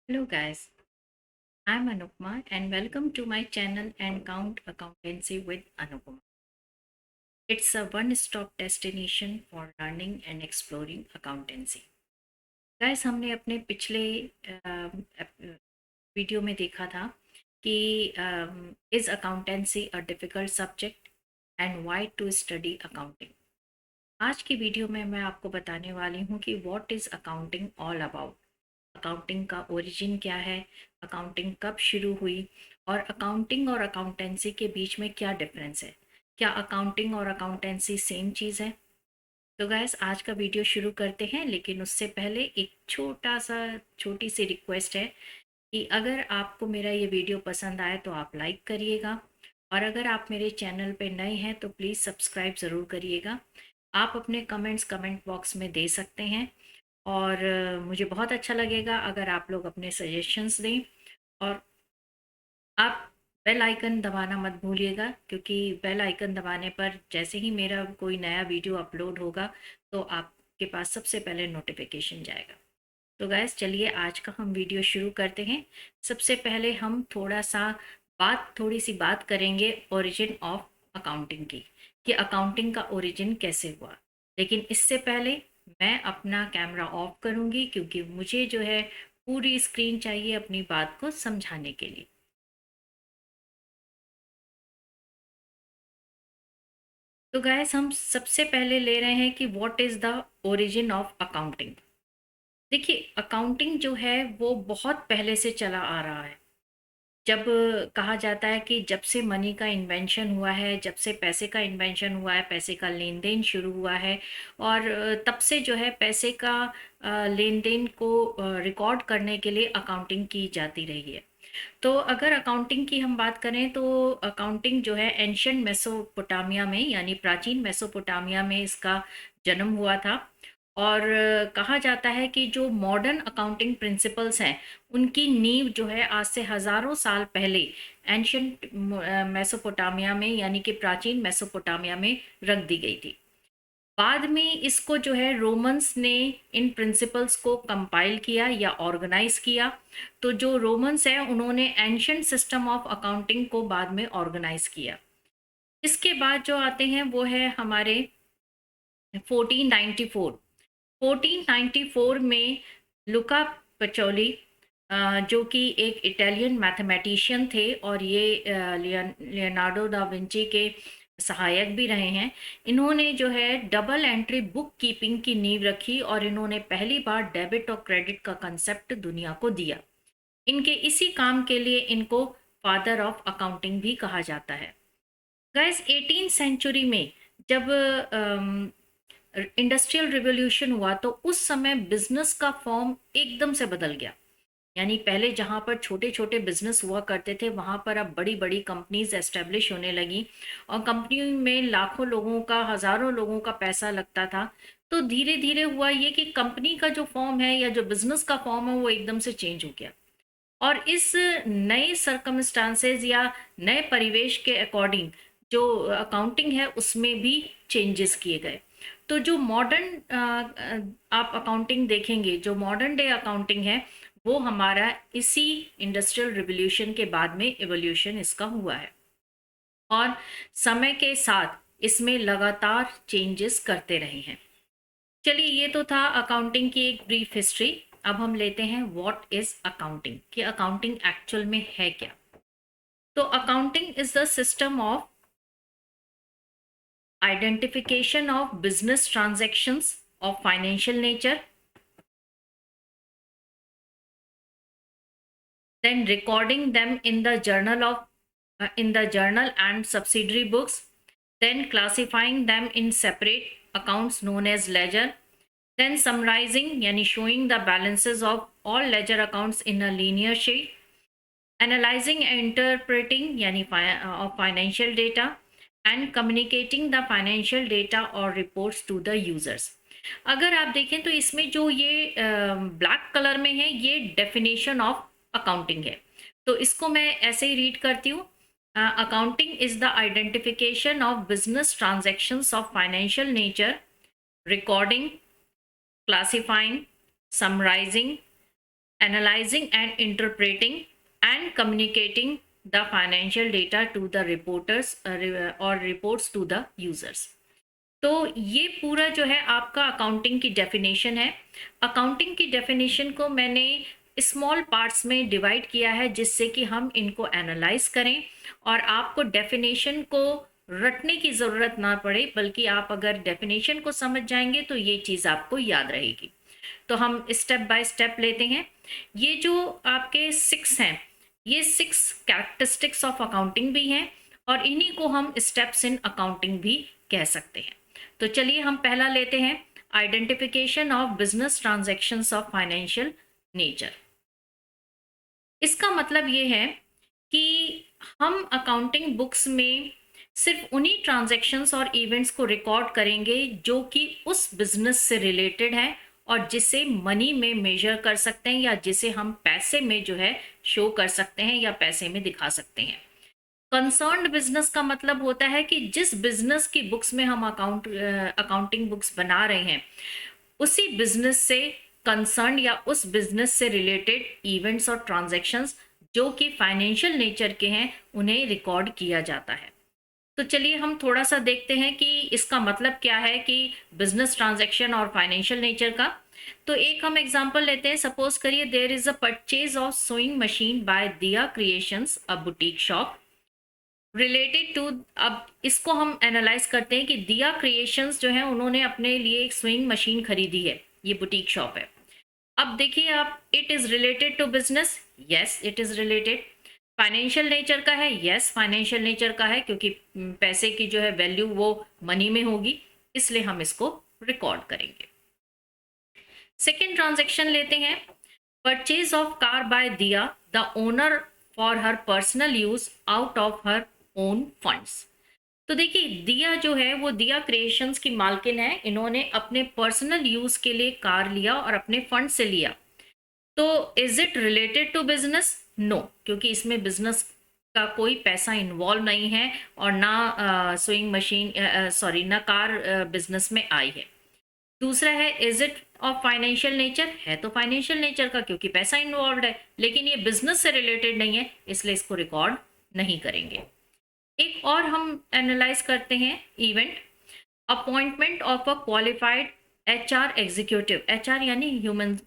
Hello guys, I'm Anupma and welcome to my channel and Count Accountancy with Anupma. It's a one-stop destination for learning and exploring accountancy. Guys, हमने अपने पिछले video में देखा था कि is accountancy a difficult subject and why to study accounting. आज की video में मैं आपको बताने वाली हूँ कि what is accounting all about. Accounting का ओरिजिन क्या है, अकाउंटिंग कब शुरू हुई और अकाउंटिंग और अकाउंटेंसी के बीच में क्या डिफरेंस है। क्या अकाउंटिंग और अकाउंटेंसी सेम चीज़ है? तो गैस आज का वीडियो शुरू करते हैं, लेकिन उससे पहले एक छोटी सी रिक्वेस्ट है कि अगर आपको मेरा ये वीडियो पसंद आए तो आप लाइक करिएगा, और अगर आप मेरे चैनल पे नए हैं तो प्लीज़ सब्सक्राइब ज़रूर करिएगा। आप अपने कमेंट्स कमेंट बॉक्स में दे सकते हैं, और मुझे बहुत अच्छा लगेगा अगर आप लोग अपने सजेशंस दें। और आप बेल आइकन दबाना मत भूलिएगा, क्योंकि बेल आइकन दबाने पर जैसे ही मेरा कोई नया वीडियो अपलोड होगा तो आपके पास सबसे पहले नोटिफिकेशन जाएगा। तो गैस चलिए आज का हम वीडियो शुरू करते हैं। सबसे पहले हम थोड़ी सी बात करेंगे ओरिजिन ऑफ अकाउंटिंग की, कि अकाउंटिंग का ओरिजिन कैसे हुआ। लेकिन इससे पहले मैं अपना कैमरा ऑफ करूंगी, क्योंकि मुझे जो है पूरी स्क्रीन चाहिए अपनी बात को समझाने के लिए। तो गैस हम सबसे पहले ले रहे हैं कि what is the origin of accounting. देखिए, अकाउंटिंग जो है वो बहुत पहले से चला आ रहा है। जब कहा जाता है कि जब से मनी का इन्वेंशन हुआ है, जब से पैसे का इन्वेंशन हुआ है, पैसे का लेन देन शुरू हुआ है, और तब से जो है पैसे का लेन देन को रिकॉर्ड करने के लिए अकाउंटिंग की जाती रही है। तो अगर अकाउंटिंग की हम बात करें तो अकाउंटिंग जो है एंशियंट मेसोपोटामिया में, यानी प्राचीन मेसोपोटामिया में इसका जन्म हुआ था। और कहा जाता है कि जो मॉडर्न अकाउंटिंग प्रिंसिपल्स हैं उनकी नींव जो है आज से हजारों साल पहले एंशियंट मेसोपोटामिया में, यानी कि प्राचीन मेसोपोटामिया में रख दी गई थी। बाद में इसको जो है रोमन्स ने इन प्रिंसिपल्स को कंपाइल किया या ऑर्गेनाइज किया। तो जो रोमन्स हैं उन्होंने एंशियंट सिस्टम ऑफ अकाउंटिंग को बाद में ऑर्गेनाइज किया। इसके बाद जो आते हैं वो है हमारे 1494। 1494 में लुका पचोली, जो कि एक इटालियन मैथमेटिशियन थे और ये लियोनार्डो दा विंची के सहायक भी रहे हैं। इन्होंने जो है डबल एंट्री बुक कीपिंग की नींव रखी, और इन्होंने पहली बार डेबिट और क्रेडिट का कंसेप्ट दुनिया को दिया। इनके इसी काम के लिए इनको फादर ऑफ अकाउंटिंग भी कहा जाता है। गैस 18 सेंचुरी में जब इंडस्ट्रियल रिवॉल्यूशन हुआ तो उस समय बिजनेस का फॉर्म एकदम से बदल गया। यानी पहले जहां पर छोटे छोटे बिजनेस हुआ करते थे वहां पर अब बड़ी बड़ी कंपनीज एस्टेब्लिश होने लगी, और कंपनी में लाखों लोगों का, हजारों लोगों का पैसा लगता था। तो धीरे धीरे हुआ ये कि कंपनी का जो फॉर्म है या जो बिजनेस का फॉर्म है वो एकदम से चेंज हो गया। और इस नए सर्कमस्टांसेस या नए परिवेश के अकॉर्डिंग जो अकाउंटिंग है उसमें भी चेंजेस किए गए। तो जो मॉडर्न आप अकाउंटिंग देखेंगे, जो मॉडर्न डे अकाउंटिंग है वो हमारा इसी इंडस्ट्रियल रिवॉल्यूशन के बाद में इवोल्यूशन इसका हुआ है, और समय के साथ इसमें लगातार चेंजेस करते रहे हैं। चलिए, ये तो था अकाउंटिंग की एक ब्रीफ हिस्ट्री। अब हम लेते हैं व्हाट इज अकाउंटिंग, कि अकाउंटिंग एक्चुअल में है क्या। तो accounting is the system of identification of business transactions of financial nature, then recording them in the journal and subsidiary books, then classifying them in separate accounts known as ledger, then summarizing yani showing the balances of all ledger accounts in a linear sheet, analyzing and interpreting yani of financial data, and communicating the financial data or reports to the users. अगर आप देखें तो इसमें जो ये black colour में है ये डेफिनेशन ऑफ अकाउंटिंग है। तो इसको मैं ऐसे ही रीड करती हूँ। Accounting is the identification of business transactions of financial nature, recording, classifying, summarizing, analyzing and interpreting and communicating the financial data to the reporters or reports to the users. तो ये पूरा जो है आपका अकाउंटिंग की definition है। Accounting की definition को मैंने स्मॉल पार्ट्स में डिवाइड किया है जिससे कि हम इनको एनालाइज करें और आपको डेफिनेशन को रटने की ज़रूरत ना पड़े, बल्कि आप अगर डेफिनेशन को समझ जाएंगे तो ये चीज़ आपको याद रहेगी। तो हम स्टेप बाय स्टेप लेते हैं। ये जो आपके 6 हैं, ये 6 कैरेक्टरिस्टिक्स ऑफ अकाउंटिंग भी हैं और इन्हीं को हम स्टेप्स इन अकाउंटिंग भी कह सकते हैं। तो चलिए हम पहला लेते हैं, identification of business transactions of financial nature. इसका मतलब ये है कि हम अकाउंटिंग बुक्स में सिर्फ उन्हीं ट्रांजैक्शंस और इवेंट्स को रिकॉर्ड करेंगे जो कि उस बिजनेस से रिलेटेड है और जिसे मनी में मेजर कर सकते हैं या जिसे हम पैसे में जो है शो कर सकते हैं या पैसे में दिखा सकते हैं। कंसर्न्ड बिजनेस का मतलब होता है कि जिस बिजनेस की बुक्स में हम अकाउंटिंग बुक्स बना रहे हैं उसी बिजनेस से कंसर्न या उस बिजनेस से रिलेटेड इवेंट्स और ट्रांजैक्शंस जो कि फाइनेंशियल नेचर के हैं उन्हें रिकॉर्ड किया जाता है। तो चलिए हम थोड़ा सा देखते हैं कि इसका मतलब क्या है कि बिजनेस ट्रांजैक्शन और फाइनेंशियल नेचर का। तो एक हम एग्जांपल लेते हैं। सपोज करिए there is a purchase of sewing machine by Diya Creations, a boutique shop related to. अब इसको हम एनालाइज करते हैं कि दिया क्रिएशंस जो है उन्होंने अपने लिए एक स्विंग मशीन खरीदी है, ये बुटीक शॉप है। अब देखिए आप, it is related to business, yes it is related. Financial nature का है, यस फाइनेंशियल नेचर का है, क्योंकि पैसे की जो है वैल्यू वो मनी में होगी, इसलिए हम इसको रिकॉर्ड करेंगे। सेकेंड ट्रांजेक्शन लेते हैं, परचेज ऑफ कार बाय दिया the owner for her personal use out of her own funds. तो देखिए दिया जो है वो दिया क्रिएशंस की मालकिन है, इन्होंने अपने पर्सनल यूज के लिए कार लिया और अपने फंड से लिया। तो is it related to business? No, क्योंकि इसमें बिजनेस का कोई पैसा इन्वॉल्व नहीं है और ना स्विंग मशीन सॉरी ना कार बिजनेस में आई है। दूसरा है, is it of financial nature? है तो फाइनेंशियल नेचर का क्योंकि पैसा इन्वॉल्व है, लेकिन ये बिजनेस से रिलेटेड नहीं है, इसलिए इसको रिकॉर्ड नहीं करेंगे। एक और हम एनालाइज करते हैं event, appointment of a qualified HR executive, HR यानी human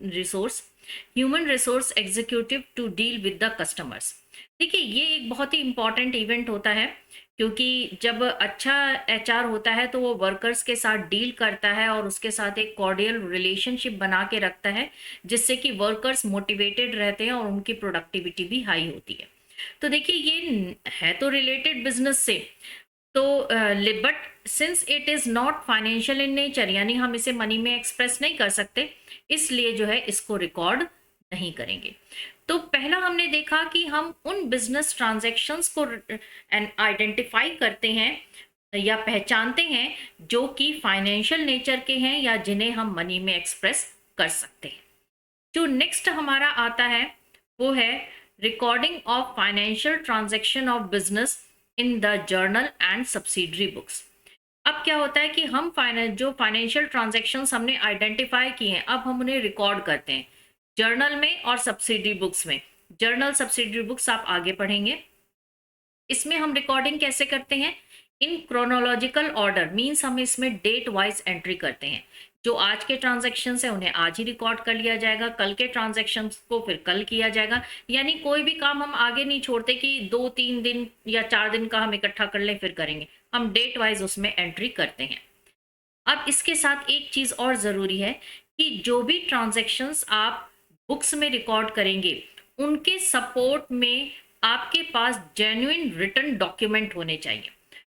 resource executive to deal with the customers. देखिए ये एक बहुत ही इंपॉर्टेंट इवेंट होता है, क्योंकि जब अच्छा एचआर होता है तो वो वर्कर्स के साथ डील करता है और उसके साथ एक कॉर्डियल रिलेशनशिप बना के रखता है, जिससे कि वर्कर्स मोटिवेटेड रहते हैं और उनकी प्रोडक्टिविटी भी हाई होती है। तो देखिए ये है तो रिलेटेड बिजनेस से, तो but since it is not financial in nature, यानी हम इसे मनी में एक्सप्रेस नहीं कर सकते, इसलिए जो है इसको रिकॉर्ड नहीं करेंगे। तो पहला हमने देखा कि हम उन बिजनेस ट्रांजैक्शंस को आइडेंटिफाई करते हैं या पहचानते हैं जो कि फाइनेंशियल नेचर के हैं या जिन्हें हम मनी में एक्सप्रेस कर सकते हैं। जो नेक्स्ट हमारा आता है वो है recording of financial transaction of business in the journal and subsidiary books. अब क्या होता है कि हम जो फाइनेंशियल ट्रांजैक्शंस हमने आइडेंटिफाई किए हैं, अब हम उन्हें रिकॉर्ड करते हैं जर्नल में और सब्सिडरी बुक्स में। जर्नल सब्सिडरी बुक्स आप आगे पढ़ेंगे। इसमें हम रिकॉर्डिंग कैसे करते हैं? इन क्रोनोलॉजिकल ऑर्डर, मीन्स हम इसमें डेट वाइज एंट्री करते हैं। जो आज के ट्रांजैक्शंस है उन्हें आज ही रिकॉर्ड कर लिया जाएगा, कल के ट्रांजैक्शंस को फिर कल किया जाएगा। यानी कोई भी काम हम आगे नहीं छोड़ते कि 2-3 दिन या 4 दिन का हम इकट्ठा कर लें फिर करेंगे, हम डेट वाइज उसमें एंट्री करते हैं। अब इसके साथ एक चीज और जरूरी है कि जो भी ट्रांजैक्शंस आप बुक्स में रिकॉर्ड करेंगे उनके सपोर्ट में आपके पास जेन्युइन रिटन डॉक्यूमेंट होने चाहिए,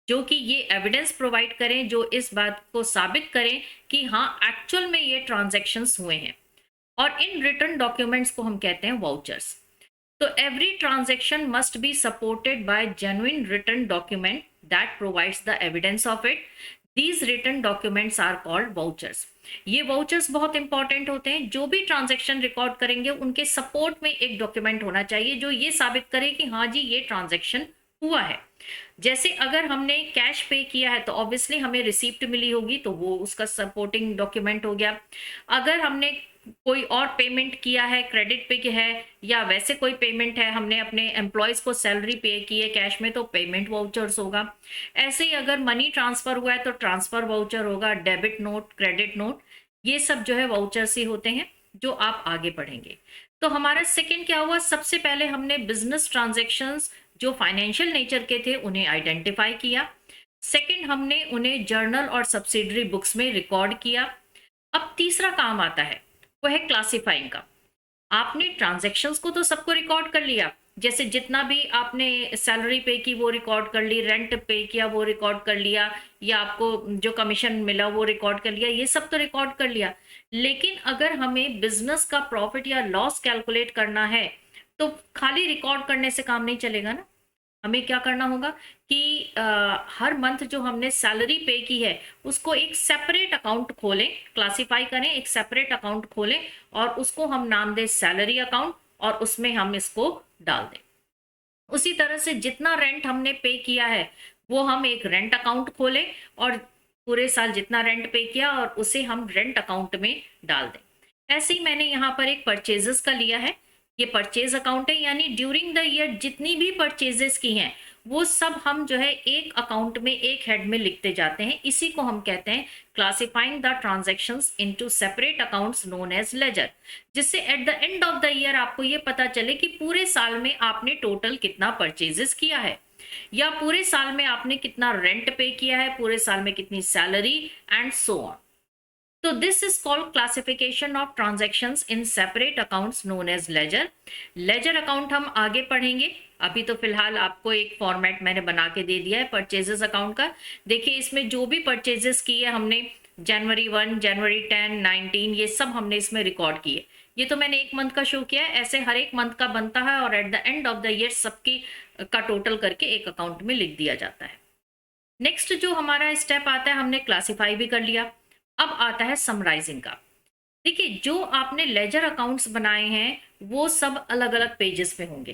जो कि ये एविडेंस प्रोवाइड करें, जो इस बात को साबित करें कि हाँ एक्चुअल में ये ट्रांजैक्शंस हुए हैं। और इन रिटन डॉक्यूमेंट्स को हम कहते हैं वाउचर्स। तो every transaction must be supported by genuine written document that provides the evidence of it. These written documents are called vouchers. ये वाउचर्स बहुत इंपॉर्टेंट होते हैं। जो भी ट्रांजैक्शन रिकॉर्ड करेंगे उनके सपोर्ट में एक डॉक्यूमेंट होना चाहिए जो ये साबित करे कि हाँ जी ये ट्रांजैक्शन हुआ है। जैसे अगर हमने कैश पे किया है तो ऑब्वियसली हमें रिसीप्ट मिली होगी, तो वो उसका सपोर्टिंग डॉक्यूमेंट हो गया। अगर हमने कोई और पेमेंट किया है, क्रेडिट पे है, या वैसे कोई पेमेंट है, हमने अपने एम्प्लॉयज़ को सैलरी पे की है कैश में, तो पेमेंट वाउचर्स होगा। ऐसे ही अगर मनी ट्रांसफ़र हुआ है तो ट्रांसफ़र वाउचर होगा, डेबिट नोट, क्रेडिट नोट, ये सब जो है वाउचर्स ही होते हैं, जो आप आगे पढ़ेंगे। तो हमारा सेकंड क्या हुआ, सबसे पहले हमने बिज़नेस ट्रांज़ैक्शंस जो फाइनेंशियल नेचर के थे उन्हें आइडेंटिफ़ाई किया। सेकंड, हमने उन्हें जर्नल और सब्सिडरी बुक्स में रिकॉर्ड किया। अब तीसरा काम आता है, वो है क्लासिफाइंग का। आपने ट्रांजैक्शंस को तो सबको रिकॉर्ड कर लिया, जैसे जितना भी आपने सैलरी पे की वो रिकॉर्ड कर ली, रेंट पे किया वो रिकॉर्ड कर लिया, या आपको जो कमीशन मिला वो रिकॉर्ड कर लिया, ये सब तो रिकॉर्ड कर लिया। लेकिन अगर हमें बिजनेस का प्रॉफिट या लॉस कैलकुलेट करना है, तो खाली रिकॉर्ड करने से काम नहीं चलेगा ना। हमें क्या करना होगा कि हर मंथ जो हमने सैलरी पे की है उसको एक सेपरेट अकाउंट खोलें, क्लासिफाई करें, एक सेपरेट अकाउंट खोलें और उसको हम नाम दें सैलरी अकाउंट, और उसमें हम इसको डाल दें। उसी तरह से जितना रेंट हमने पे किया है वो हम एक रेंट अकाउंट खोलें और पूरे साल जितना रेंट पे किया और उसे हम रेंट अकाउंट में डाल दें। ऐसे ही मैंने यहाँ पर एक परचेजेस का लिया है, ये परचेज अकाउंट है, यानी ड्यूरिंग द ईयर जितनी भी परचेजेस की हैं वो सब हम जो है एक अकाउंट में, एक हेड में लिखते जाते हैं। इसी को हम कहते हैं classifying the transactions into separate accounts known as ledger, जिससे at the end of the year आपको ये पता चले कि पूरे साल में आपने टोटल कितना परचेजेस किया है, या पूरे साल में आपने कितना रेंट पे किया है, पूरे साल में कितनी सैलरी, एंड सो ऑन। तो this is called classification of transactions in separate accounts known as ledger. Ledger account हम आगे पढ़ेंगे, अभी तो फिलहाल आपको एक फॉर्मेट मैंने बना के दे दिया है परचेजेस अकाउंट का। देखिए इसमें जो भी परचेजेस किए हमने, जनवरी 1, जनवरी 10, 19, ये सब हमने इसमें रिकॉर्ड किए। ये तो मैंने एक मंथ का शो किया है, ऐसे हर एक मंथ का बनता है और eight the end of the year सबकी का टोटल करके एक अकाउंट में लिख दिया जाता है। नेक्स्ट जो हमारा स्टेप आता है, हमने क्लासिफाई भी कर लिया, अब आता है समराइजिंग का। देखिए जो आपने लेजर अकाउंट्स बनाए हैं वो सब अलग अलग पेजेस पे होंगे,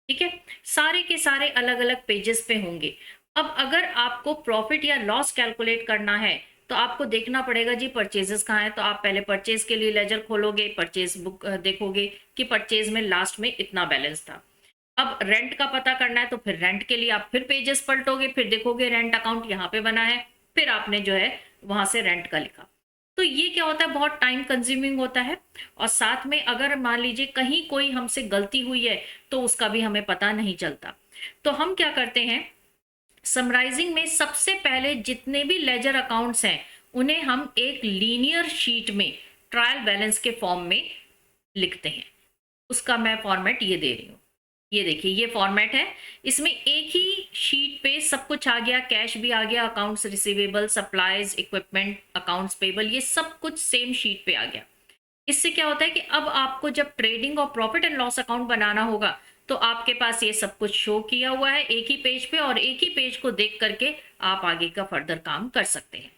ठीक है, सारे के सारे अलग अलग पेजेस पे होंगे। अब अगर आपको प्रॉफिट या लॉस कैलकुलेट करना है तो आपको देखना पड़ेगा जी परचेजेस कहाँ है, तो आप पहले परचेज के लिए लेजर खोलोगे, परचेज बुक देखोगे कि परचेज में लास्ट में इतना बैलेंस था। अब रेंट का पता करना है तो फिर रेंट के लिए आप फिर पेजेस पलटोगे, फिर देखोगे रेंट अकाउंट यहाँ पे बना है, फिर आपने जो है वहां से रेंट का लिखा। तो ये क्या होता है, बहुत टाइम कंज्यूमिंग होता है, और साथ में अगर मान लीजिए कहीं कोई हमसे गलती हुई है तो उसका भी हमें पता नहीं चलता। तो हम क्या करते हैं, समराइजिंग में सबसे पहले जितने भी लेजर अकाउंट्स हैं उन्हें हम एक लीनियर शीट में ट्रायल बैलेंस के फॉर्म में लिखते हैं। उसका मैं फॉर्मेट ये दे रही हूँ, ये देखिए ये फॉर्मेट है। इसमें एक ही शीट पे सब कुछ आ गया, कैश भी आ गया, accounts receivable, supplies, equipment, accounts payable, ये सब कुछ सेम शीट पे आ गया। इससे क्या होता है कि अब आपको जब ट्रेडिंग और प्रॉफिट एंड लॉस अकाउंट बनाना होगा तो आपके पास ये सब कुछ शो किया हुआ है एक ही पेज पे, और एक ही पेज को देख करके आप आगे का फर्दर काम कर सकते हैं।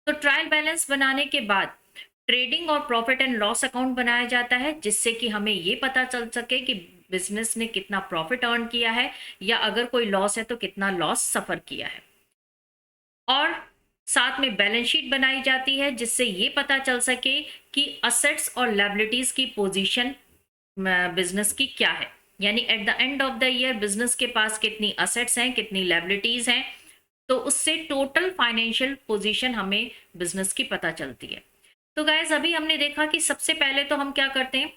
तो ट्रायल बैलेंस बनाने के बाद ट्रेडिंग और प्रॉफिट एंड लॉस अकाउंट बनाया जाता है, जिससे कि हमें ये पता चल सके कि बिजनेस ने कितना प्रॉफिट अर्न किया है, या अगर कोई लॉस है तो कितना लॉस सफर किया है। और साथ में बैलेंस शीट बनाई जाती है जिससे ये पता चल सके कि असेट्स और लायबिलिटीज की पोजीशन बिजनेस की क्या है, यानी eight the end of the year business के पास कितनी असेट्स हैं, कितनी लायबिलिटीज हैं, तो उससे टोटल फाइनेंशियल पोजीशन हमें बिजनेस की पता चलती है। तो गाइज अभी हमने देखा कि सबसे पहले तो हम क्या करते हैं,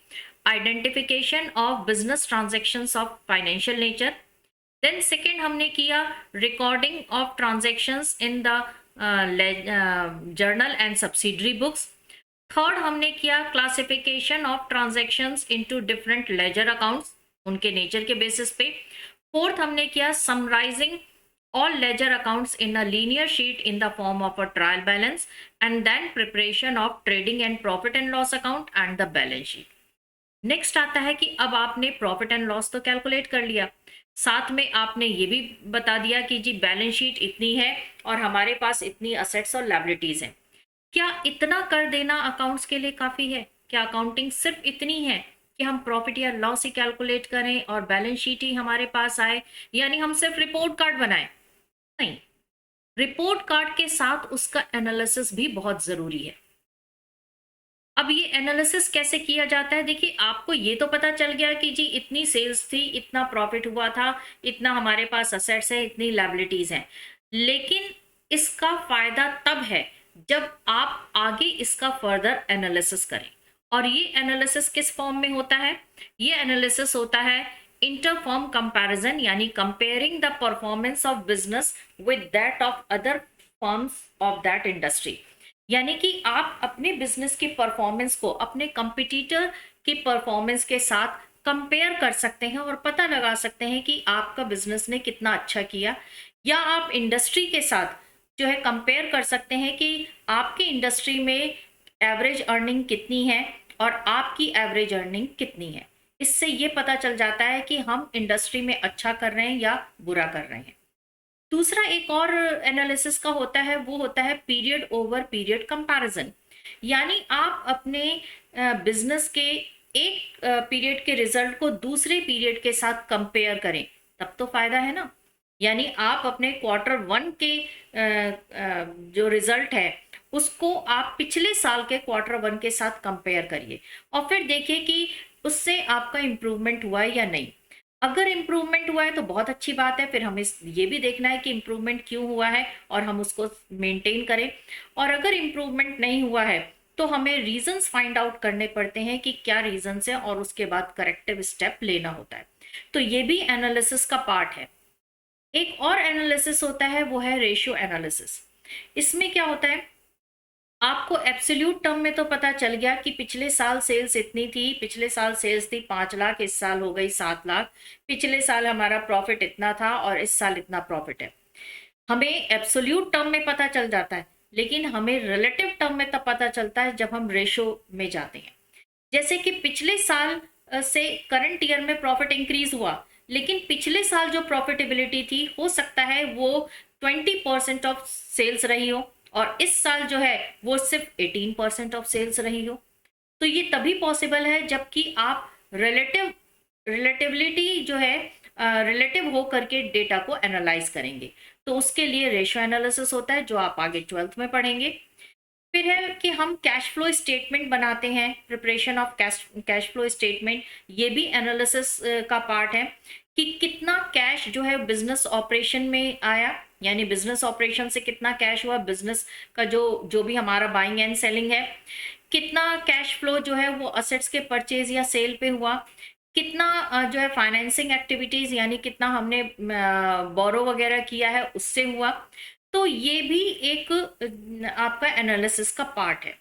identification of business transactions of financial nature. Then second हमने किया recording of transactions in the journal and subsidiary books. Third हमने किया classification of transactions into different ledger accounts, उनके नेचर के बेसिस पे। फोर्थ हमने किया summarising all ledger accounts in a linear sheet in the form of a trial balance, and then preparation of trading and profit and loss account and the balance sheet. Next आता है कि अब आपने profit and loss तो calculate कर लिया, साथ में आपने ये भी बता दिया कि जी बैलेंस शीट इतनी है और हमारे पास इतनी असेट्स और लायबिलिटीज हैं। क्या इतना कर देना अकाउंट्स के लिए काफ़ी है? क्या अकाउंटिंग सिर्फ इतनी है कि हम प्रॉफिट या लॉस ही कैलकुलेट करें और बैलेंस शीट ही हमारे पास आए, यानी हम सिर्फ रिपोर्ट कार्ड बनाएं? नहीं, रिपोर्ट कार्ड के साथ उसका एनालिसिस भी बहुत ज़रूरी है। अब ये एनालिसिस कैसे किया जाता है? देखिए, आपको ये तो पता चल गया कि जी इतनी सेल्स थी, इतना प्रॉफिट हुआ था, इतना हमारे पास असेट्स है, इतनी लायबिलिटीज हैं। लेकिन इसका फायदा तब है जब आप आगे इसका फर्दर एनालिसिस करें। और ये एनालिसिस किस फॉर्म में होता है? ये एनालिसिस होता है इंटर फर्म कंपैरिजन, यानी comparing the performance of business with that of other firms of that industry. यानी कि आप अपने बिजनेस की परफॉर्मेंस को अपने कंपटीटर की परफॉर्मेंस के साथ कंपेयर कर सकते हैं और पता लगा सकते हैं कि आपका बिजनेस ने कितना अच्छा किया। या आप इंडस्ट्री के साथ जो है कंपेयर कर सकते हैं कि आपकी इंडस्ट्री में एवरेज अर्निंग कितनी है और आपकी एवरेज अर्निंग कितनी है। इससे ये पता चल जाता है कि हम इंडस्ट्री में अच्छा कर रहे हैं या बुरा कर रहे हैं। दूसरा एक और एनालिसिस का होता है, वो होता है पीरियड ओवर पीरियड कंपैरिजन। यानी आप अपने बिजनेस के एक पीरियड के रिजल्ट को दूसरे पीरियड के साथ कंपेयर करें, तब तो फायदा है ना। यानी आप अपने क्वार्टर वन के जो रिजल्ट है उसको आप पिछले साल के क्वार्टर वन के साथ कंपेयर करिए और फिर देखिए कि उससे आपका इम्प्रूवमेंट हुआ है या नहीं। अगर इम्प्रूवमेंट हुआ है तो बहुत अच्छी बात है, फिर हमें ये भी देखना है कि इम्प्रूवमेंट क्यों हुआ है और हम उसको मेंटेन करें। और अगर इम्प्रूवमेंट नहीं हुआ है तो हमें रीजंस फाइंड आउट करने पड़ते हैं कि क्या रीजंस है और उसके बाद करेक्टिव स्टेप लेना होता है। तो ये भी एनालिसिस का पार्ट है। एक और एनालिसिस होता है, वो है रेशियो एनालिसिस। इसमें क्या होता है, आपको एब्सोल्यूट टर्म में तो पता चल गया कि पिछले साल सेल्स इतनी थी, पिछले साल सेल्स थी 5 लाख, इस साल हो गई 7 लाख। पिछले साल हमारा प्रॉफिट इतना था और इस साल इतना प्रॉफिट है। हमें एब्सोल्यूट टर्म में पता चल जाता है, लेकिन हमें रिलेटिव टर्म में तब पता चलता है जब हम रेशो में जाते हैं। जैसे कि पिछले साल से करंट ईयर में प्रॉफिट इंक्रीज हुआ, लेकिन पिछले साल जो प्रॉफिटेबिलिटी थी हो सकता है वो 20% ऑफ सेल्स रही हो और इस साल जो है वो सिर्फ 18% ऑफ सेल्स रही हो। तो ये तभी पॉसिबल है जबकि आप रिलेटिविटी जो है रिलेटिव हो करके डेटा को एनालाइज करेंगे। तो उसके लिए रेशियो एनालिसिस होता है जो आप आगे 12th में पढ़ेंगे। फिर है कि हम कैश फ्लो स्टेटमेंट बनाते हैं, preparation of cash flow statement. ये भी एनालिसिस का पार्ट है कि कितना कैश जो है बिजनेस ऑपरेशन में आया, यानी बिजनेस ऑपरेशन से कितना कैश हुआ, बिजनेस का जो जो भी हमारा बाइंग एंड सेलिंग है, कितना कैश फ्लो जो है वो असेट्स के परचेज या सेल पे हुआ, कितना जो है फाइनेंसिंग एक्टिविटीज यानी कितना हमने बोरो वगैरह किया है उससे हुआ। तो ये भी एक आपका एनालिसिस का पार्ट है।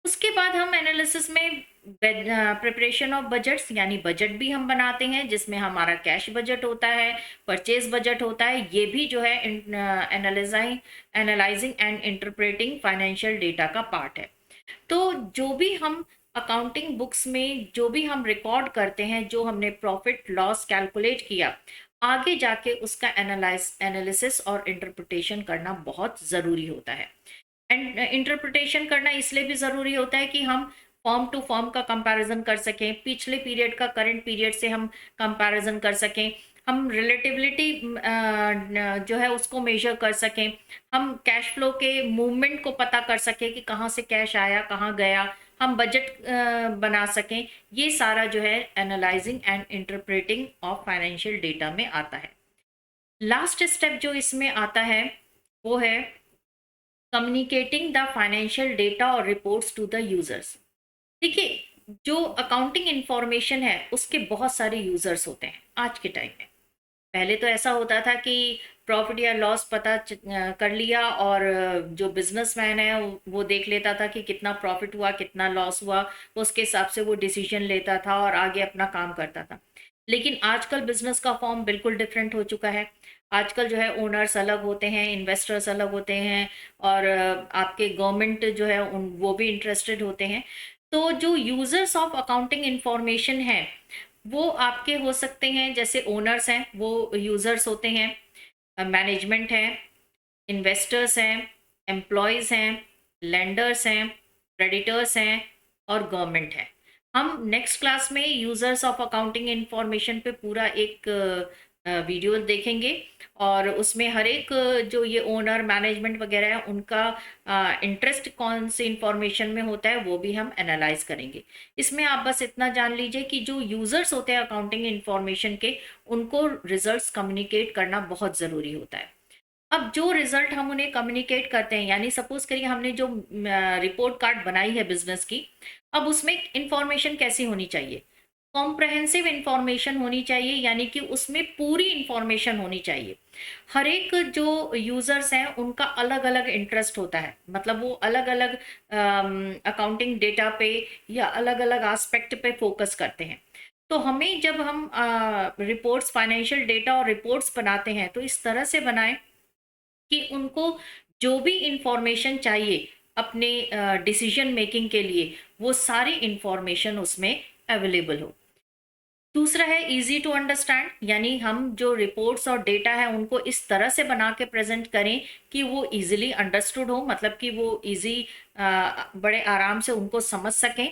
उसके बाद हम एनालिसिस में प्रिपरेशन ऑफ बजट्स, यानी बजट भी हम बनाते हैं जिसमें हमारा कैश बजट होता है, परचेज बजट होता है। ये भी जो है analysing and interpreting financial data का पार्ट है। तो जो भी हम अकाउंटिंग बुक्स में जो भी हम रिकॉर्ड करते हैं, जो हमने प्रॉफिट लॉस कैलकुलेट किया, आगे जाके उसका एनालिसिस और इंटरप्रिटेशन करना बहुत ज़रूरी होता है। एंड इंटरप्रिटेशन करना इसलिए भी ज़रूरी होता है कि हम फॉर्म टू फॉर्म का कंपैरिजन कर सकें, पिछले पीरियड का करंट पीरियड से हम कंपैरिजन कर सकें, हम रिलेटिविलिटी जो है उसको मेजर कर सकें, हम कैश फ्लो के मूवमेंट को पता कर सकें कि कहाँ से कैश आया कहाँ गया, हम बजट बना सकें। ये सारा जो है analysing and interpreting of financial data में आता है। लास्ट स्टेप जो इसमें आता है वो है कम्युनिकेटिंग द फाइनेंशियल डेटा और रिपोर्ट्स टू द यूजर्स। देखिए, जो अकाउंटिंग इंफॉर्मेशन है उसके बहुत सारे यूजर्स होते हैं आज के टाइम में। पहले तो ऐसा होता था कि प्रॉफिट या लॉस पता कर लिया और जो बिजनेसमैन है वो देख लेता था कि कितना प्रॉफिट हुआ कितना लॉस हुआ, उसके हिसाब से वो डिसीजन लेता था और आगे अपना काम करता था। लेकिन आजकल बिजनेस का फॉर्म बिल्कुल डिफरेंट हो चुका है। आजकल जो है ओनर्स अलग होते हैं, इन्वेस्टर्स अलग होते हैं और आपके गवर्नमेंट जो है उन वो भी इंटरेस्टेड होते हैं। तो जो यूजर्स ऑफ अकाउंटिंग इंफॉर्मेशन है वो आपके हो सकते हैं, जैसे ओनर्स हैं वो यूजर्स होते हैं, मैनेजमेंट है, इन्वेस्टर्स हैं, एम्प्लॉयज़ हैं, लेंडर्स हैं, क्रेडिटर्स हैं और गवर्नमेंट है। हम नेक्स्ट क्लास में यूजर्स ऑफ अकाउंटिंग इंफॉर्मेशन पे पूरा एक वीडियो देखेंगे और उसमें हर एक जो ये ओनर मैनेजमेंट वगैरह है उनका इंटरेस्ट कौन सी इंफॉर्मेशन में होता है वो भी हम एनालाइज करेंगे। इसमें आप बस इतना जान लीजिए कि जो यूजर्स होते हैं अकाउंटिंग इंफॉर्मेशन के, उनको रिजल्ट्स कम्युनिकेट करना बहुत ज़रूरी होता है। अब जो रिजल्ट हम उन्हें कम्युनिकेट करते हैं, यानी सपोज करिए हमने जो रिपोर्ट कार्ड बनाई है बिजनेस की, अब उसमें इंफॉर्मेशन कैसी होनी चाहिए? कॉम्प्रहेंसिव इंफॉर्मेशन होनी चाहिए, यानी कि उसमें पूरी इंफॉर्मेशन होनी चाहिए। हर एक जो यूजर्स हैं उनका अलग अलग इंटरेस्ट होता है, मतलब वो अलग अलग अकाउंटिंग डेटा पे या अलग अलग एस्पेक्ट पे फोकस करते हैं। तो हमें जब हम रिपोर्ट्स, फाइनेंशियल डेटा और रिपोर्ट्स बनाते हैं तो इस तरह से बनाएं कि उनको जो भी इंफॉर्मेशन चाहिए अपने डिसीजन मेकिंग के लिए, वो सारी इंफॉर्मेशन उसमें अवेलेबल हो। दूसरा है इजी टू अंडरस्टैंड, यानी हम जो रिपोर्ट्स और डेटा है उनको इस तरह से बना के प्रेजेंट करें कि वो इजीली अंडरस्टूड हो, मतलब कि वो इजी, बड़े आराम से उनको समझ सकें।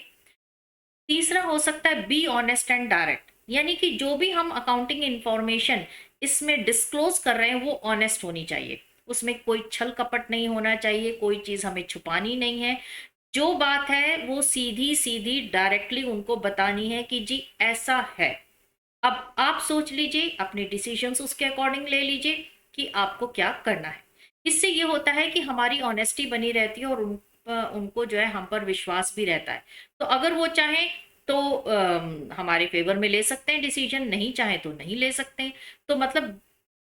तीसरा हो सकता है बी ऑनेस्ट एंड डायरेक्ट, यानी कि जो भी हम अकाउंटिंग इंफॉर्मेशन इसमें डिस्क्लोज कर रहे हैं वो ऑनेस्ट होनी चाहिए, उसमें कोई छल कपट नहीं होना चाहिए, कोई चीज हमें छुपानी नहीं है। जो बात है वो सीधी सीधी डायरेक्टली उनको बतानी है कि जी ऐसा है। अब आप सोच लीजिए, अपने डिसीजंस उसके अकॉर्डिंग ले लीजिए कि आपको क्या करना है। इससे ये होता है कि हमारी ऑनेस्टी बनी रहती है और उनको जो है हम पर विश्वास भी रहता है। तो अगर वो चाहें तो हमारे फेवर में ले सकते हैं डिसीजन, नहीं चाहे तो नहीं ले सकते हैं। तो मतलब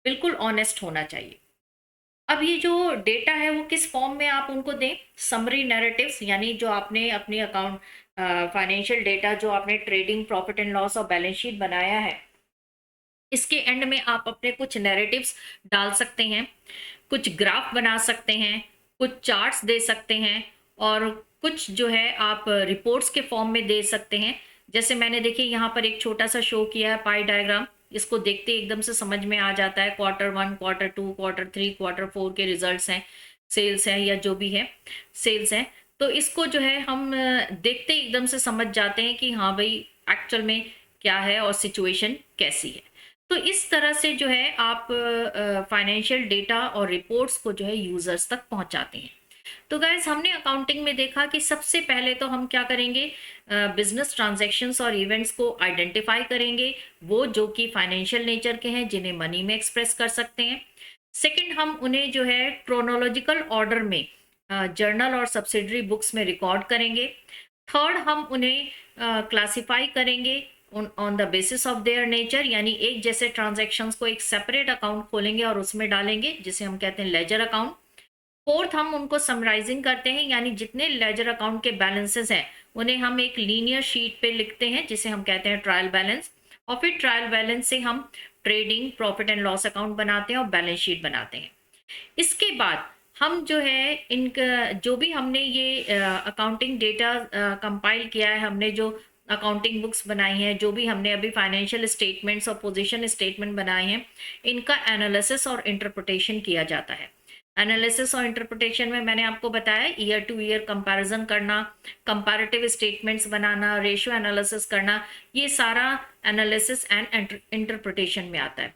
बिल्कुल ऑनेस्ट होना चाहिए। अब ये जो डेटा है वो किस फॉर्म में आप उनको दें? समरी नैरेटिव्स, यानी जो आपने अपनी अकाउंट फाइनेंशियल डेटा जो आपने ट्रेडिंग प्रॉफिट एंड लॉस और बैलेंस शीट बनाया है, इसके एंड में आप अपने कुछ नैरेटिव्स डाल सकते हैं, कुछ ग्राफ बना सकते हैं, कुछ चार्ट्स दे सकते हैं, और कुछ जो है आप रिपोर्ट्स के फॉर्म में दे सकते हैं। जैसे मैंने देखिए यहाँ पर एक छोटा सा शो किया है पाई डायग्राम, इसको देखते एकदम से समझ में आ जाता है Q1, Q2, Q3, Q4 के रिजल्ट्स हैं, सेल्स हैं या जो भी है, सेल्स हैं। तो इसको जो है हम देखते ही एकदम से समझ जाते हैं कि हाँ भाई एक्चुअल में क्या है और सिचुएशन कैसी है। तो इस तरह से जो है आप फाइनेंशियल डेटा और रिपोर्ट्स को जो है यूजर्स तक पहुंचाते हैं। तो गाइज हमने अकाउंटिंग में देखा कि सबसे पहले तो हम क्या करेंगे, बिजनेस ट्रांजैक्शंस और इवेंट्स को आइडेंटिफाई करेंगे, वो जो कि फाइनेंशियल नेचर के हैं, जिन्हें मनी में एक्सप्रेस कर सकते हैं। सेकंड, हम उन्हें जो है क्रोनोलॉजिकल ऑर्डर में जर्नल और सब्सिडरी बुक्स में रिकॉर्ड करेंगे। थर्ड, हम उन्हें क्लासिफाई करेंगे on the basis of their nature, यानी एक जैसे ट्रांजैक्शंस को एक सेपरेट अकाउंट खोलेंगे और उसमें डालेंगे, जिसे हम कहते हैं लेजर अकाउंट। फोर्थ, हम उनको समराइजिंग करते हैं, यानी जितने लेजर अकाउंट के बैलेंसेस हैं उन्हें हम एक लीनियर शीट पे लिखते हैं, जिसे हम कहते हैं ट्रायल बैलेंस। और फिर ट्रायल बैलेंस से हम trading profit and loss account बनाते हैं और बैलेंस शीट बनाते हैं। इसके बाद हम जो है इनका जो भी हमने ये अकाउंटिंग डेटा कंपाइल किया है, हमने जो अकाउंटिंग बुक्स बनाई हैं, जो भी हमने अभी फाइनेंशियल स्टेटमेंट्स और पोजीशन स्टेटमेंट बनाए हैं, इनका एनालिसिस और इंटरप्रिटेशन किया जाता है। एनालिसिस और इंटरप्रिटेशन में मैंने आपको बताया ईयर टू ईयर कंपैरिजन करना, कंपैरेटिव स्टेटमेंट्स बनाना, रेशियो एनालिसिस करना, ये सारा एनालिसिस एंड इंटरप्रिटेशन में आता है।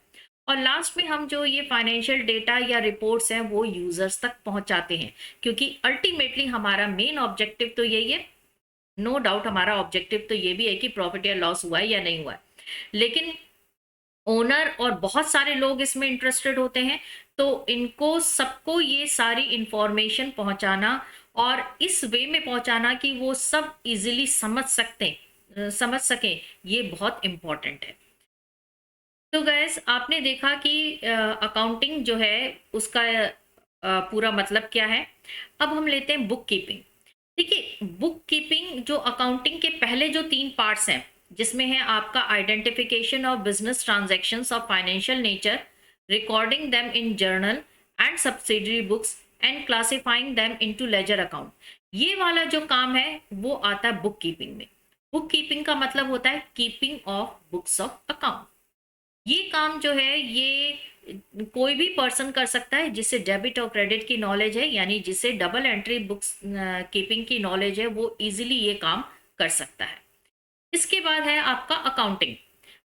और लास्ट में हम जो ये फाइनेंशियल डेटा या रिपोर्ट्स हैं वो यूजर्स तक पहुंचाते हैं, क्योंकि अल्टीमेटली हमारा मेन ऑब्जेक्टिव तो यही है। नो डाउट हमारा ऑब्जेक्टिव तो ये भी है कि प्रॉफिट या लॉस हुआ है या नहीं हुआ है, लेकिन ओनर और बहुत सारे लोग इसमें इंटरेस्टेड होते हैं। तो इनको सबको ये सारी इंफॉर्मेशन पहुंचाना और इस वे में पहुंचाना कि वो सब इजीली समझ सकें, ये बहुत इंपॉर्टेंट है। तो गैस आपने देखा कि अकाउंटिंग जो है उसका पूरा मतलब क्या है। अब हम लेते हैं बुक कीपिंग। देखिए, बुक कीपिंग जो अकाउंटिंग के पहले जो 3 पार्ट्स हैं, जिसमें है आपका identification of business transactions of financial nature, recording them in journal and subsidiary books and classifying them into ledger account, ये वाला जो काम है वो आता है बुक कीपिंग में। बुक कीपिंग का मतलब होता है keeping of books of account. ये काम जो है ये कोई भी पर्सन कर सकता है जिसे डेबिट और क्रेडिट की नॉलेज है, यानी जिसे डबल एंट्री बुक्स कीपिंग की नॉलेज है, वो इजीली ये काम कर सकता है। इसके बाद है आपका अकाउंटिंग।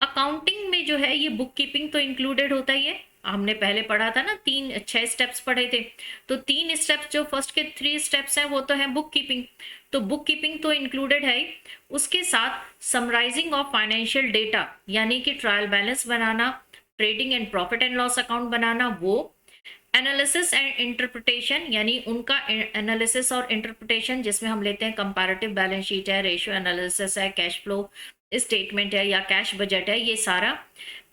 अकाउंटिंग में जो है ये बुक कीपिंग तो इंक्लूडेड होता ही है, हमने पहले पढ़ा था ना, 6 स्टेप्स पढ़े थे। तो 3 स्टेप्स, जो फर्स्ट के 3 स्टेप्स हैं वो तो है बुक कीपिंग, तो बुक कीपिंग तो इंक्लूडेड है ही। उसके साथ समराइजिंग ऑफ फाइनेंशियल डेटा, यानी कि ट्रायल बैलेंस बनाना, trading and profit and loss account बनाना, वो एनालिसिस एंड इंटरप्रिटेशन, यानी उनका एनालिसिस और इंटरप्रिटेशन, जिसमें हम लेते हैं कंपैरेटिव बैलेंस शीट है, रेशियो एनालिसिस है, कैश फ्लो स्टेटमेंट है या कैश बजट है, ये सारा।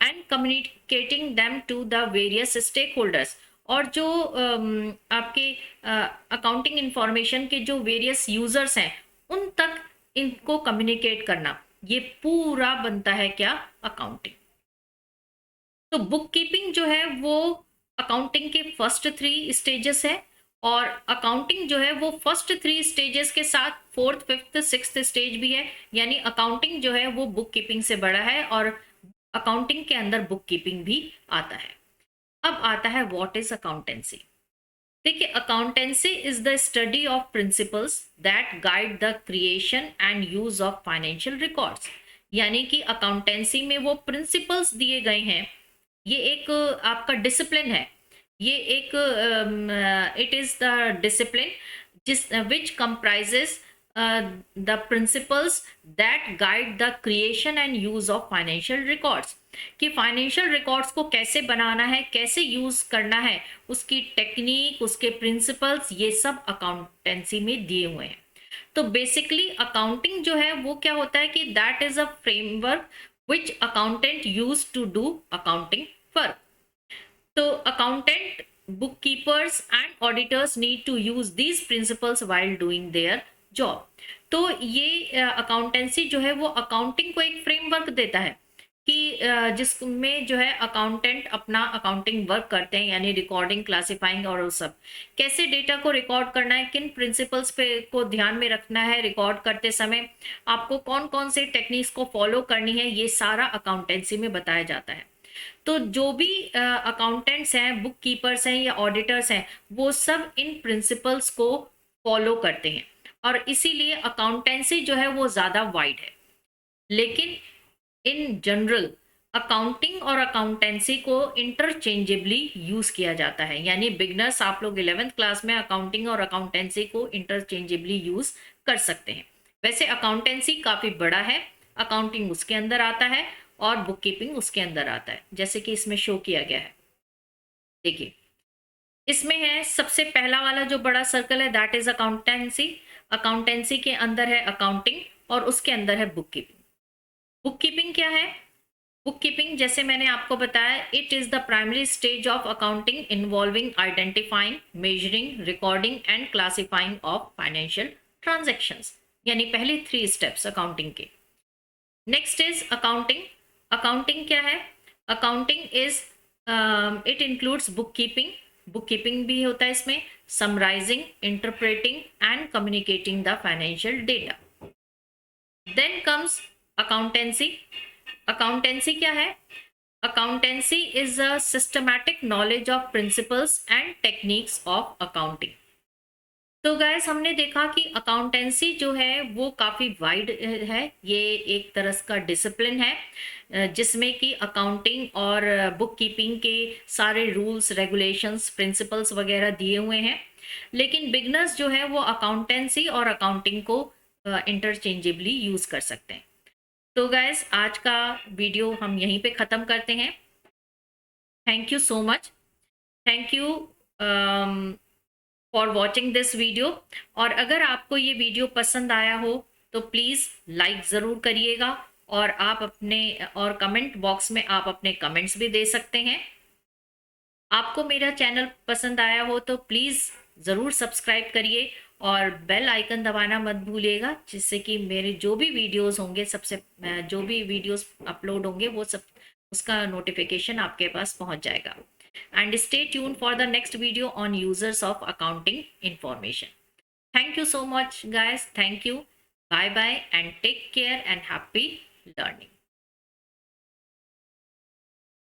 And communicating them to the various stakeholders, और जो आपके अकाउंटिंग इंफॉर्मेशन के जो वेरियस यूजर्स हैं उन तक इनको कम्युनिकेट करना, ये पूरा बनता है क्या, अकाउंटिंग। तो बुक कीपिंग जो है वो अकाउंटिंग के फर्स्ट 3 स्टेजेस है, और अकाउंटिंग जो है वो फर्स्ट 3 स्टेजेस के साथ 4th 5th 6th स्टेज भी है, यानी अकाउंटिंग जो है वो बुक कीपिंग से बड़ा है, और अकाउंटिंग के अंदर बुक कीपिंग भी आता है। अब आता है व्हाट इज अकाउंटेंसी। देखिए, accountancy is the study of principles that guide the creation and use of financial records, यानी कि अकाउंटेंसी में वो प्रिंसिपल्स दिए गए हैं, ये एक आपका डिसिप्लिन है, ये एक इट इज द डिसिप्लिन जिस विच comprises the principles that guide the creation and use of financial records, कि फाइनेंशियल रिकॉर्ड्स को कैसे बनाना है, कैसे यूज करना है, उसकी टेक्निक, उसके प्रिंसिपल्स, ये सब अकाउंटेंसी में दिए हुए हैं। तो बेसिकली अकाउंटिंग जो है वो क्या होता है कि that is a framework which accountant used to do accounting work. So accountant, bookkeepers and auditors need to use these principles while doing their job. तो ये अकाउंटेंसी जो है वो अकाउंटिंग को एक फ्रेमवर्क देता है कि जिसमें जो है अकाउंटेंट अपना अकाउंटिंग वर्क करते हैं, यानी रिकॉर्डिंग, क्लासिफाइंग और वो सब, कैसे डेटा को रिकॉर्ड करना है, किन प्रिंसिपल्स पे को ध्यान में रखना है रिकॉर्ड करते समय, आपको कौन कौन से टेक्निक्स को फॉलो करनी है, ये सारा अकाउंटेंसी में बताया जाता है। तो जो भी अकाउंटेंट्स हैं, बुक कीपर्स हैं या ऑडिटर्स हैं, वो सब इन प्रिंसिपल्स को फॉलो करते हैं, और इसीलिए अकाउंटेंसी जो है वो ज़्यादा वाइड है। लेकिन इन जनरल अकाउंटिंग और अकाउंटेंसी को इंटरचेंजेबली यूज किया जाता है, यानी बिगनर्स, आप लोग 11th क्लास में अकाउंटिंग और अकाउंटेंसी को इंटरचेंजेबली यूज कर सकते हैं। वैसे अकाउंटेंसी काफी बड़ा है, अकाउंटिंग उसके अंदर आता है और बुक कीपिंग उसके अंदर आता है, जैसे कि इसमें शो किया गया है। देखिए, इसमें है सबसे पहला वाला जो बड़ा सर्कल है, दैट इज अकाउंटेंसी। अकाउंटेंसी के अंदर है अकाउंटिंग और उसके अंदर है बुक कीपिंग। बुक कीपिंग क्या है? बुक कीपिंग, जैसे मैंने आपको बताया, it is the primary stage of accounting involving identifying, measuring, recording and classifying of financial transactions, यानी पहले 3 स्टेप्स अकाउंटिंग के। Next is accounting. अकाउंटिंग क्या है? Accounting is it includes bookkeeping, bookkeeping भी होता है इसमें, summarising, interpreting and communicating the financial data. Then comes accountancy. Accountancy क्या है? Accountancy is a systematic knowledge of principles and techniques of accounting. तो gas, हमने देखा कि अकाउंटेंसी जो है वो काफ़ी वाइड है, ये एक तरह का डिसिप्लिन है जिसमें कि अकाउंटिंग और बुक कीपिंग के सारे रूल्स, रेगुलेशंस, प्रिंसिपल्स वगैरह दिए हुए हैं। लेकिन बिगनर्स जो है वो अकाउंटेंसी और अकाउंटिंग को इंटरचेंजेबली यूज़ कर सकते हैं। तो गैस, आज का वीडियो हम यहीं पे ख़त्म करते हैं। Thank you so much. Thank you for watching this video. और अगर आपको ये वीडियो पसंद आया हो तो प्लीज़ लाइक ज़रूर करिएगा, और आप अपने और कमेंट बॉक्स में आप अपने कमेंट्स भी दे सकते हैं। आपको मेरा चैनल पसंद आया हो तो प्लीज़ ज़रूर सब्सक्राइब करिए और बेल आइकन दबाना मत भूलिएगा, जिससे कि मेरे जो भी वीडियोस होंगे, जो भी वीडियोस अपलोड होंगे वो सब, उसका नोटिफिकेशन आपके पास पहुंच जाएगा। And stay tuned for the next video on users of accounting information. Thank you so much, guys. Thank you. Bye bye and take care and happy learning.